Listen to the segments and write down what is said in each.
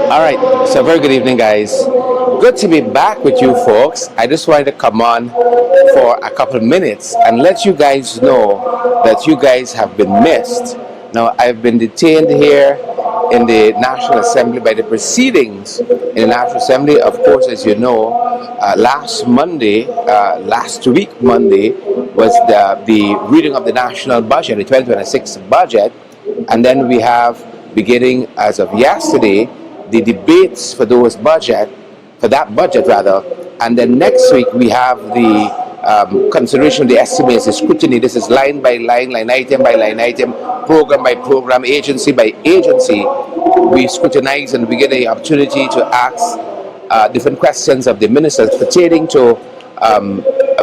All right, so very good evening, guys. Good to be back with you folks. I just wanted to come on for a couple of minutes and let you guys know that you guys have been missed. Now, I've been detained here in the National Assembly by the proceedings in the National Assembly. Of course, as you know, last week, Monday, was the reading of the national budget, the 2026 budget, and then we have, beginning as of yesterday, the debates for that budget rather, and then next week we have the consideration of the estimates, the scrutiny. This is line by line, line item by line item, program by program, agency by agency. We scrutinize and we get the opportunity to ask different questions of the ministers pertaining to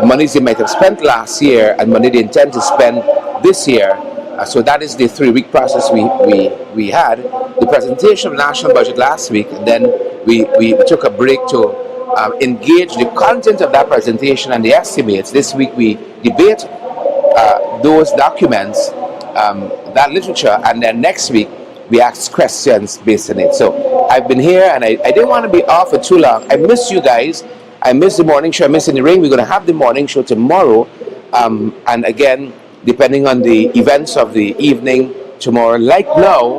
monies they might have spent last year and money they intend to spend this year. So that is the 3-week process we had. The presentation of the national budget last week, and then we took a break to engage the content of that presentation and the estimates. This week we debate those documents, that literature, and then next week we ask questions based on it. So I've been here and I didn't want to be off for too long. I miss you guys. I miss the morning show. I miss In the Ring. We're going to have the morning show tomorrow. And again, depending on the events of the evening tomorrow, like now,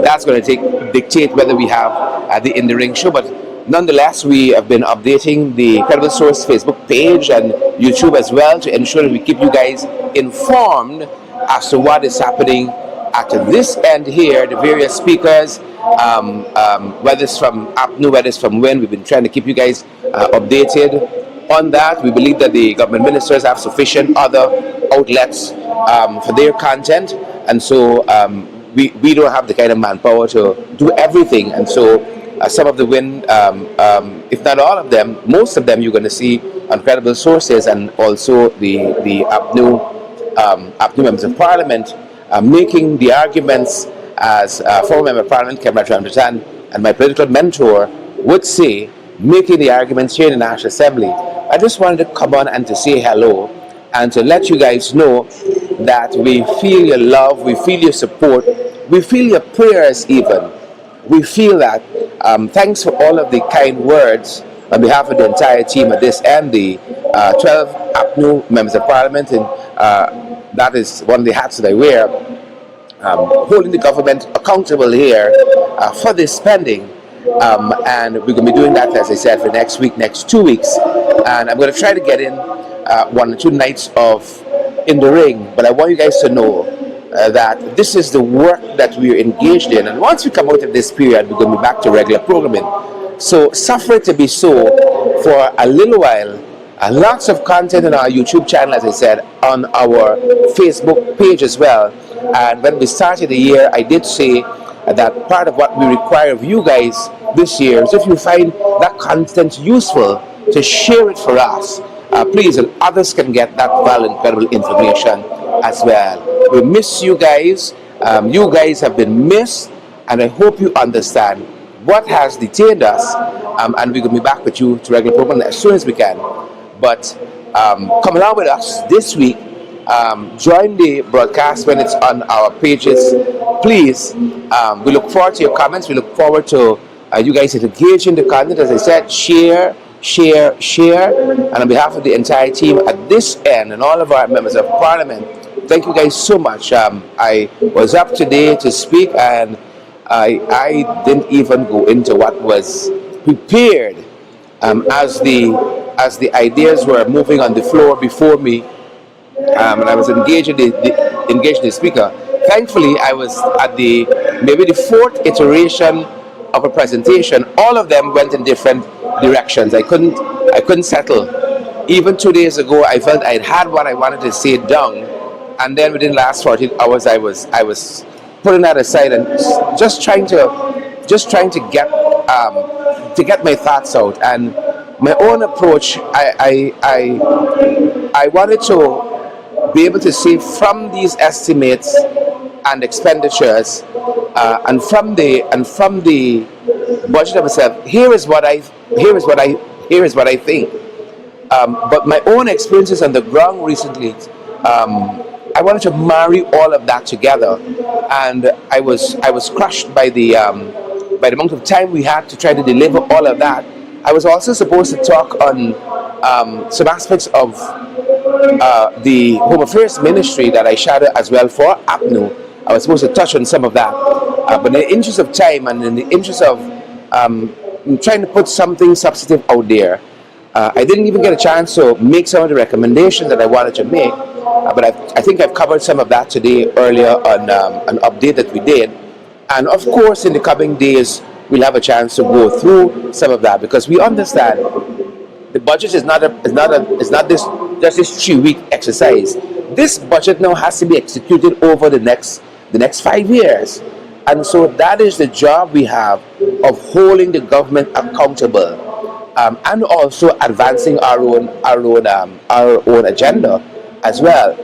that's going to dictate whether we have the In the Ring show. But nonetheless, we have been updating the Credible Source Facebook page and YouTube as well to ensure that we keep you guys informed as to what is happening at this end here, the various speakers, whether it's from APNU, whether it's from WIN. We've been trying to keep you guys updated on that. We believe that the government ministers have sufficient other outlets for their content, and so we don't have the kind of manpower to do everything. And so some of the WIN, if not all of them, most of them you're going to see on Credible Sources, and also the APNU members of Parliament making the arguments, as former member of Parliament Kemra Ramjatan and my political mentor would say, making the arguments here in the National Assembly. I just wanted to come on and to say hello and to let you guys know that we feel your love, we feel your support, we feel your prayers even. We feel that. Thanks for all of the kind words on behalf of the entire team at this and the 12 APNU members of Parliament, and that is one of the hats that I wear, holding the government accountable here for this spending. And we're going to be doing that, as I said, for next week, next 2 weeks. And I'm going to try to get in 1 or 2 nights of In the Ring. But I want you guys to know that this is the work that we're engaged in. And once we come out of this period, we're going to be back to regular programming. So suffer it to be so for a little while. Lots of content on our YouTube channel, as I said, on our Facebook page as well. And when we started the year, I did say that part of what we require of you guys this year is, if you find that content useful, to share it for us, please, and others can get that valuable, incredible information as well. We miss you guys. You guys have been missed, and I hope you understand what has detained us, and we're going to be back with you to regular program as soon as we can. But come along with us this week. Join the broadcast when it's on our pages, please. We look forward to your comments. We look forward to you guys engaging the content. As I said, share. And on behalf of the entire team at this end and all of our members of Parliament, thank you guys so much. I was up today to speak, and I didn't even go into what was prepared as the ideas were moving on the floor before me. And I was engaging the speaker. Thankfully, I was at maybe the 4th iteration of a presentation. All of them went in different directions. I couldn't settle. Even 2 days ago, I felt I had what I wanted to say down, and then within the last 14 hours, I was putting that aside and just trying to get my thoughts out. And my own approach, I wanted to be able to see from these estimates and expenditures, and from the budget of itself, here is what I think. But my own experiences on the ground recently, I wanted to marry all of that together, and I was crushed by the by the amount of time we had to try to deliver all of that, I was also supposed to talk on some aspects of the Home Affairs Ministry that I shadow as well for APNU. I was supposed to touch on some of that. But in the interest of time and in the interest of trying to put something substantive out there, I didn't even get a chance to make some of the recommendations that I wanted to make. But I think I've covered some of that today earlier on an update that we did. And of course, in the coming days, we'll have a chance to go through some of that, because we understand the budget is not this just this 3-week exercise. This budget now has to be executed over the next 5 years, and so that is the job we have of holding the government accountable, and also advancing our own agenda as well.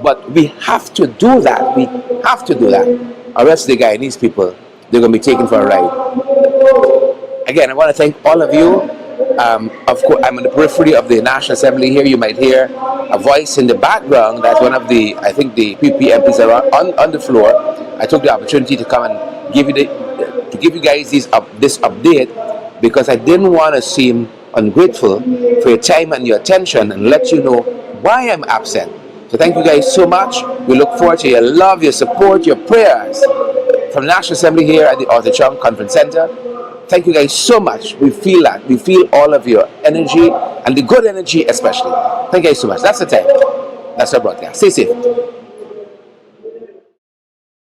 But we have to do that. We have to do that, or else the Guyanese people, they're going to be taken for a ride. Again, I want to thank all of you. Of course, I'm on the periphery of the National Assembly here. You might hear a voice in the background. That's one of the, I think, the PP MPs are on the floor. I took the opportunity to come and give you guys this update, because I didn't want to seem ungrateful for your time and your attention, and let you know why I'm absent. So thank you guys so much. We look forward to your love, your support, your prayers from the National Assembly here at the Arthur Chung Conference Center. Thank you guys so much. We feel that. We feel all of your energy, and the good energy especially. Thank you guys so much. That's the time. That's our broadcast. Stay safe.